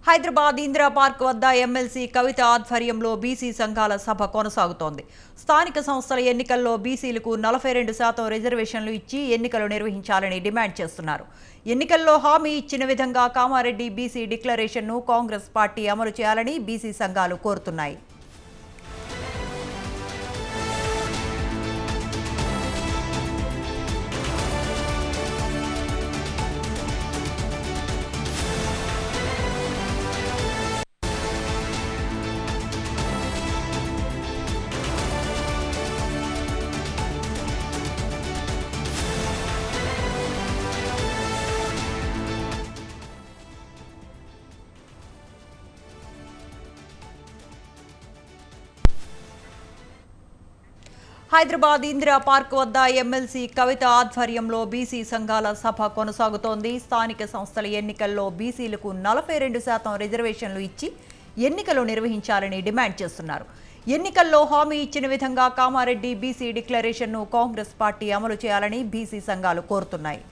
Hyderabad Indira park వద్ద MLC కవిత ఆధ్వర్యంలో BC సంఘాల సభ కొనసాగుతోంది. స్థానిక సంస్థల ఎన్నికల్లో బీసీలకు 42% రిజర్వేషన్లు ఇచ్చి ఎన్నికలు నిర్వహించాలని డిమాండ్ చేస్తున్నారు. ఎన్నికల్లో హామీ ఇచ్చిన విధంగా కామారెడ్డి బీసీ డిక్లరేషన్ను కాంగ్రెస్ పార్టీ అమలు చేయాలని బీసీ సంఘాలు కోరుతున్నాయి. హైదరాబాద్ ఇందిరా పార్క్ వద్ద ఎమ్మెల్సీ కవిత ఆధ్వర్యంలో బీసీ సంఘాల సభ కొనసాగుతోంది. స్థానిక సంస్థల ఎన్నికల్లో బీసీలకు 42% రిజర్వేషన్లు ఇచ్చి ఎన్నికలు నిర్వహించాలని డిమాండ్ చేస్తున్నారు. ఎన్నికల్లో హామీ ఇచ్చిన విధంగా కామారెడ్డి బీసీ డిక్లరేషన్ను కాంగ్రెస్ పార్టీ అమలు చేయాలని బీసీ సంఘాలు కోరుతున్నాయి.